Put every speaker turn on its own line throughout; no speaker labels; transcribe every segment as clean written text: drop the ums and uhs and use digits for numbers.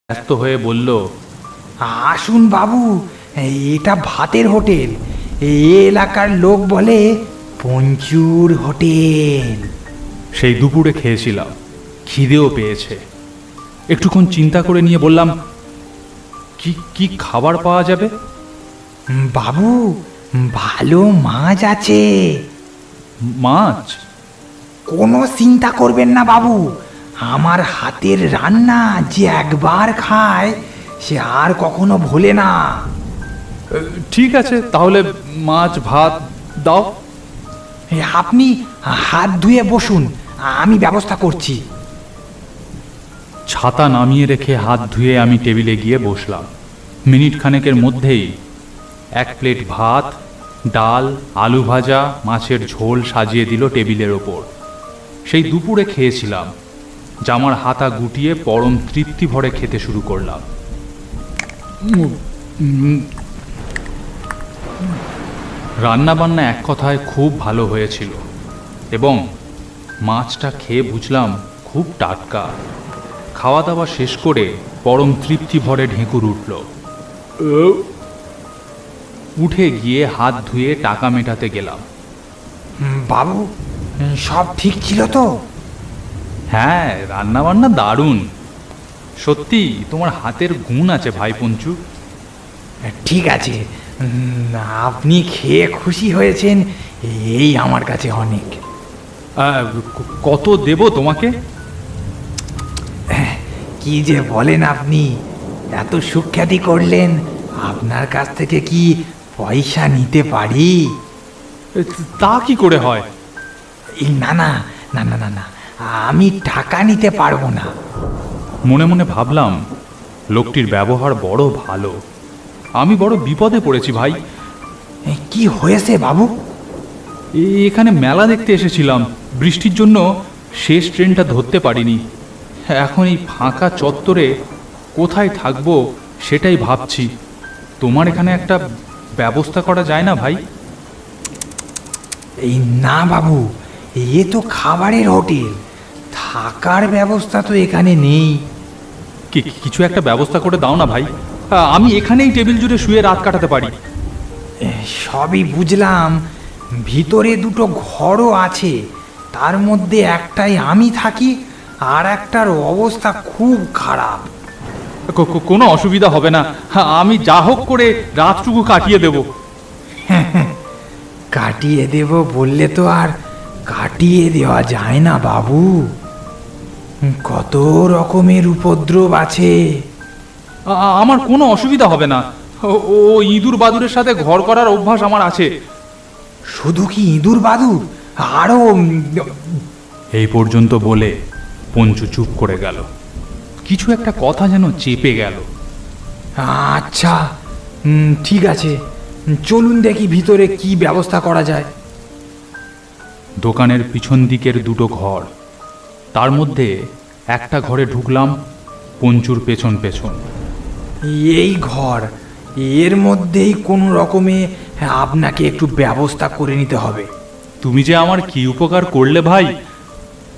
ব্যস্ত হয়ে বলল,
আসুন বাবু, এটা ভাতের হোটেল। এই এলাকার লোক বলে পঞ্চুর হোটেল।
সেই দুপুরে খেয়েছিলাম, খিদেও পেয়েছে। একটুক্ষণ চিন্তা করে নিয়ে বললাম, কি কি খাবার পাওয়া যাবে?
বাবু, ভালো মাছ আছে।
মাছ?
কোনো চিন্তা করবেন না বাবু, আমার হাতের রান্না যে একবার খায় সে আর কখনো ভোলে না।
ঠিক আছে, তাহলে মাছ ভাত দাও।
আপনি হাত ধুয়ে বসুন, আমি ব্যবস্থা করছি।
ছাতা নামিয়ে রেখে হাত ধুয়ে আমি টেবিলে গিয়ে বসলাম। মিনিট খানেকের মধ্যেই এক প্লেট ভাত, ডাল, আলু ভাজা, মাছের ঝোল সাজিয়ে দিল টেবিলের ওপর। সেই দুপুরে খেয়েছিলাম, জামার হাতা গুটিয়ে পরম তৃপ্তি ভরে খেতে শুরু করলাম। রান্না বান্না এক কথায় খুব ভালো হয়েছিল, এবং মাছটা খেয়ে বুঝলাম খুব টাটকা। খাওয়া দাওয়া শেষ করে পরম তৃপ্তি ভরে ঢেঁকুর উঠল। উঠে গিয়ে হাত ধুয়ে টাকা মেটাতে গেলাম।
বাবু, সব ঠিক ছিল তো?
হ্যাঁ, রান্না বান্না দারুণ। সত্যি তোমার হাতের গুণ আছে ভাই পঞ্চু।
ঠিক আছে, আপনি খেয়ে খুশি হয়েছেন, এই আমার কাছে অনেক।
কত দেব তোমাকে?
কি যে বলেন আপনি, এত সুখ্যাতি করলেন, আপনার কাছ থেকে কি পয়সা নিতে পারি?
তা কি করে হয়?
এই না না না না না না, আমি টাকা নিতে পারবো না।
মনে মনে ভাবলাম, লোকটির ব্যবহার বড় ভালো। আমি বড় বিপদে পড়েছি ভাই।
কি হয়েছে বাবু?
এখানে মেলা দেখতে এসেছিলাম, বৃষ্টির জন্য শেষ ট্রেনটা ধরতে পারিনি। এখন এই ফাঁকা চত্বরে কোথায় থাকবো সেটাই ভাবছি। তোমার এখানে একটা ব্যবস্থা করা যায় না ভাই?
এই না বাবু, এ তো খাবারের হোটেল, থাকার ব্যবস্থা তো এখানে নেই।
কিছু একটা ব্যবস্থা করে দাও না ভাই, আমি এখানেই টেবিল জুড়ে শুয়ে রাত কাটাতে পারি।
সবই বুঝলাম, ভিতরে দুটো ঘরও আছে, তার মধ্যে একটাই আমি থাকি, আর একটার অবস্থা খুব খারাপ।
কোনো অসুবিধা হবে না, আমি যা হোক করে রাতটুকু কাটিয়ে দেব।
কাটিয়ে দেব বললে তো আর কাটিয়ে দেওয়া যায় না বাবু, কত রকমের উপদ্রব আছে।
আমার কোনো অসুবিধা হবে না। ও ইঁদুর বাদুরের সাথে ঘর করার অভ্যাস আমার আছে।
শুধু কি ইঁদুর বাদুর, আরো।
এই পর্যন্ত বলে পঞ্চু চুপ করে গেল। কিছু একটা কথা যেন চেপে গেল।
আচ্ছা, ঠিক আছে, চলুন দেখি ভিতরে কি ব্যবস্থা করা যায়।
দোকানের পিছন দিকের দুটো ঘর, তার মধ্যে একটা ঘরে ঢুকলাম পঞ্চুর পেছন পেছন।
এই ঘর, এর মধ্যেই কোনো রকমে আপনাকে একটু ব্যবস্থা করে নিতে হবে।
তুমি যে আমার কি উপকার করলে ভাই,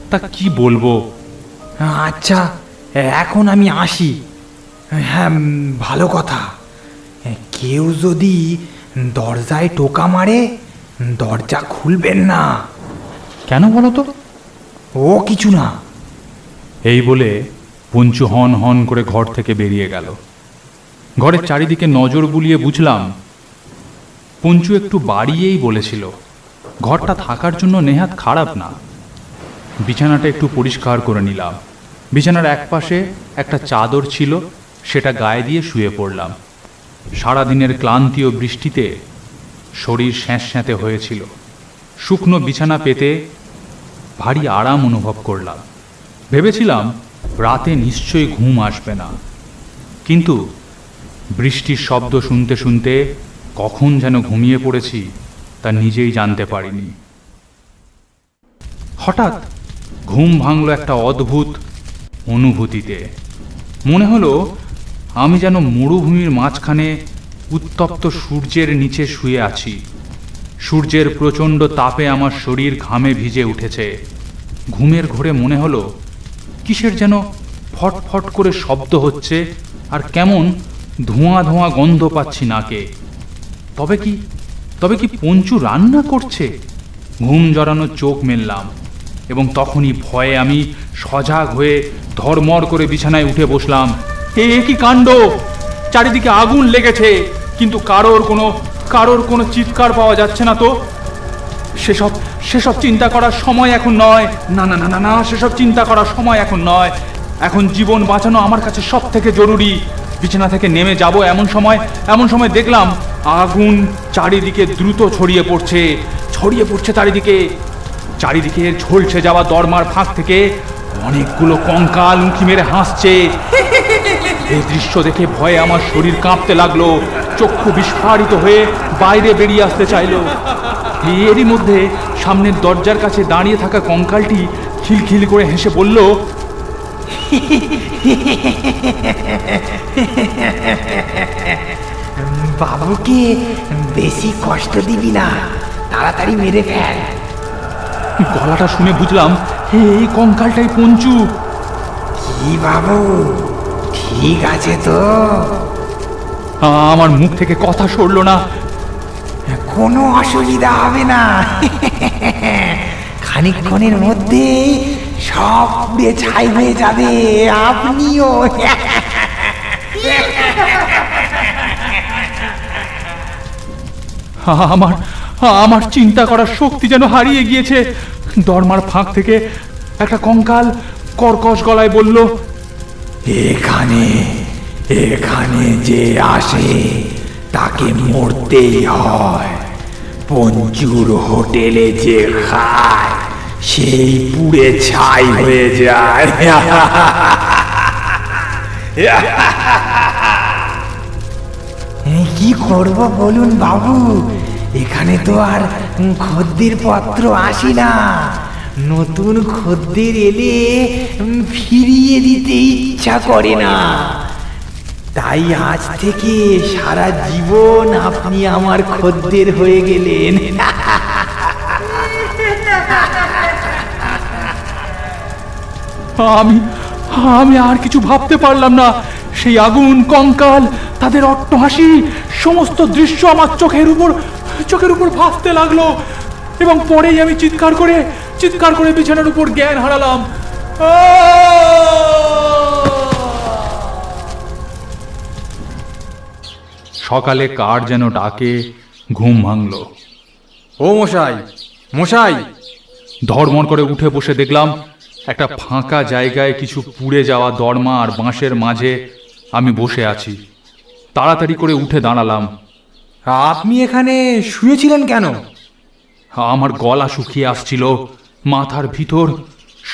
তা কি বলবো।
আচ্ছা, এখন আমি আসি। হ্যাঁ, ভালো কথা, কেউ যদি দরজায় টোকা মারে দরজা খুলবেন না।
কেন বলো তো?
ও কিছু না।
এই বলে পঞ্চু হন হন করে ঘর থেকে বেরিয়ে গেল। ঘরের চারিদিকে নজর বুলিয়ে বুঝলাম পঞ্চু একটু বাড়িয়েই বলেছিল। ঘরটা থাকার জন্য নেহাত খারাপ না। বিছানাটা একটু পরিষ্কার করে নিলাম। বিছানার একপাশে একটা চাদর ছিল, সেটা গায়ে দিয়ে শুয়ে পড়লাম। সারাদিনের ক্লান্তি ও বৃষ্টিতে শরীর স্যাঁতস্যাঁতে হয়েছিল। শুকনো বিছানা পেতে ভারী আরাম অনুভব করলাম। ভেবেছিলাম রাতে নিশ্চয়ই ঘুম আসবে না, কিন্তু বৃষ্টির শব্দ শুনতে শুনতে কখন যেন ঘুমিয়ে পড়েছি তা নিজেই জানতে পারিনি। হঠাৎ ঘুম ভাঙল একটা অদ্ভুত অনুভূতিতে। মনে হলো আমি যেন মরুভূমির মাঝখানে উত্তপ্ত সূর্যের নিচে শুয়ে আছি। সূর্যের প্রচণ্ড তাপে আমার শরীর ঘামে ভিজে উঠেছে। ঘুমের ঘোরে মনে হলো কিসের যেন ফটফট করে শব্দ হচ্ছে আর কেমন ধোঁয়া ধোঁয়া গন্ধ পাচ্ছি নাকে। তবে কি পঞ্চু রান্না করছে? ঘুম জড়ানো চোখ মেললাম এবং তখনই ভয়ে আমি সজাগ হয়ে ধর্মর করে বিছানায় উঠে বসলাম। এ কি কাণ্ড! চারিদিকে আগুন লেগেছে, কিন্তু কারোর কোনো চিৎকার পাওয়া যাচ্ছে না। তো সেসব চিন্তা করার সময় এখন নয়। না না না না না, সেসব চিন্তা করার সময় এখন নয়। এখন জীবন বাঁচানো আমার কাছে সব থেকে জরুরি। বিছানা থেকে নেমে যাব এমন সময় দেখলাম আগুন চারিদিকে দ্রুত ছড়িয়ে পড়ছে চারিদিকে ঝলসে যাওয়া দরমার ফাঁক থেকে অনেকগুলো কঙ্কাল উঁকি মেরে হাসছে। এই দৃশ্য দেখে ভয়ে আমার শরীর কাঁপতে লাগলো, চক্ষু বিস্ফারিত হয়ে বাইরে বেরিয়ে আসতে চাইলো। এরই মধ্যে সামনের দরজার কাছে দাঁড়িয়ে থাকা কঙ্কালটি খিলখিল করে হেসে বলল,
বাবুকে বেশি কষ্ট দিবি না, তাড়াতাড়ি মেরে ফেল।
গলাটা শুনে বুঝলাম এই কঙ্কালটাই পঞ্চু।
কি বাবু, ঠিক আছে তো?
আমার মুখ থেকে কথা সরল না।
কোনো অসুবিধা হবে না, খানিকক্ষণের মধ্যে সব পুড়ে ছাই হয়ে যাবে, আপনিও।
আমার চিন্তা করার শক্তি যেন হারিয়ে গিয়েছে। দরমার ফাঁক থেকে একটা কঙ্কাল কর্কশ গলায় বলল,
এখানে যে আসে তাকে মরতেই হয়। পঞ্চুর হোটেলে যে খায় সেই পুড়ে ছাই হয়ে যায়। কি করব বলুন বাবু, এখানে তো আর খদ্দের পত্র আসে না। নতুন খদ্দের এলে ফিরিয়ে দিতে ইচ্ছা করে না। তাই আজ থেকে সারা জীবন আপনি আমার খদ্দের হয়ে গেলেন।
আমি আর কিছু ভাবতে পারলাম না। সেই আগুন, কঙ্কাল, তাদের অট্টহাসি, সমস্ত দৃশ্য আমার চোখের উপর ভাসতে লাগলো এবং পরেই আমি চিৎকার করে বিছানার উপর জ্ঞান হারালাম। সকালে কার যেন ডাকে ঘুম ভাঙল।
ও মশাই!
ধর্মর করে উঠে বসে দেখলাম একটা ফাঁকা জায়গায় কিছু পুড়ে যাওয়া দরমা আর বাঁশের মাঝে আমি বসে আছি। তাড়াতাড়ি করে উঠে দাঁড়ালাম।
আপনি এখানে শুয়েছিলেন কেন?
আমার গলা শুকিয়ে আসছিল, মাথার ভিতর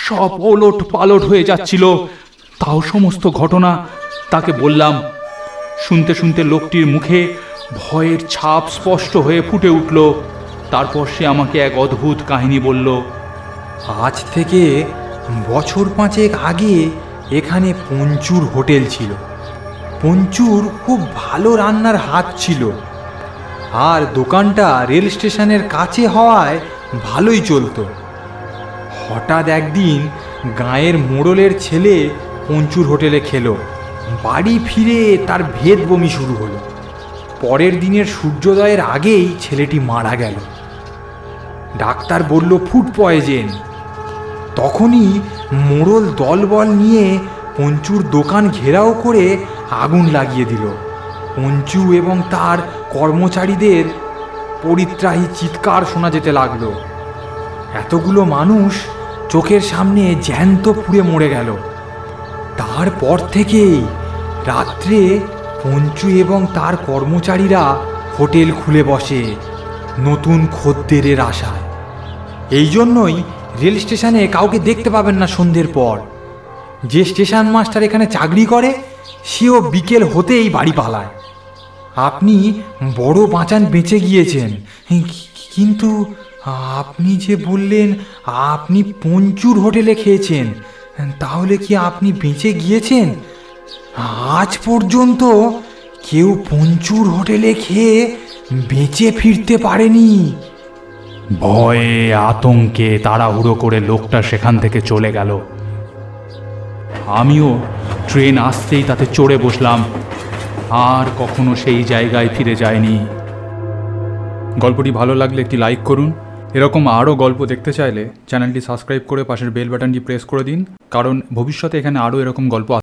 সব ওলট পালট হয়ে যাচ্ছিল। তাও সমস্ত ঘটনা তাকে বললাম। শুনতে লোকটির মুখে ভয়ের ছাপ স্পষ্ট হয়ে ফুটে উঠল। তারপর সে আমাকে এক অদ্ভুত কাহিনী বলল।
আজ থেকে বছর 5 আগে এখানে পঞ্চুর হোটেল ছিল। পঞ্চুর খুব ভালো রান্নার হাত ছিল, আর দোকানটা রেল স্টেশনের কাছে হওয়ায় ভালোই চলতো। হঠাৎ একদিন গাঁয়ের মোড়লের ছেলে পঞ্চুর হোটেলে খেলো। বাড়ি ফিরে তার ভেদ বমি শুরু হলো। পরের দিনের সূর্যোদয়ের আগেই ছেলেটি মারা গেল। ডাক্তার বলল ফুড পয়জেন। তখনই মোড়ল দলবল নিয়ে পঞ্চুর দোকান ঘেরাও করে আগুন লাগিয়ে দিল। পঞ্চু এবং তার কর্মচারীদের পরিত্রাহী চিৎকার শোনা যেতে লাগলো। এতগুলো মানুষ চোখের সামনে জ্যান্ত পুড়ে মরে গেল। তারপর থেকেই রাত্রে পঞ্চু এবং তার কর্মচারীরা হোটেল খুলে বসে নতুন খদ্দেরের আশায়। এই জন্যই রেল স্টেশনে কাউকে দেখতে পাবেন না সন্ধ্যের পর। যে স্টেশন মাস্টার এখানে চাকরি করে সেও বিকেল হতেই বাড়ি পালায়। আপনি বড় বাঁচান বেঁচে গিয়েছেন, কিন্তু আপনি যে বললেন আপনি পঞ্চুর হোটেলে খেয়েছেন, তাহলে কি আপনি বেঁচে গিয়েছেন? আজ পর্যন্ত কেউ পঞ্চুর হোটেলে খেয়ে বেঁচে ফিরতে পারেনি।
ভয়ে আতঙ্কে তাড়াহুড়ো করে লোকটা সেখান থেকে চলে গেল। আমিও ট্রেন আসতেই তাতে চড়ে বসলাম, আর কখনো সেই জায়গায় ফিরে যায়নি। গল্পটি ভালো লাগলে একটি লাইক করুন। এরকম আরও গল্প দেখতে চাইলে চ্যানেলটি সাবস্ক্রাইব করে পাশের বেল বাটনটি প্রেস করে দিন, কারণ ভবিষ্যতে এখানে আরও এরকম গল্প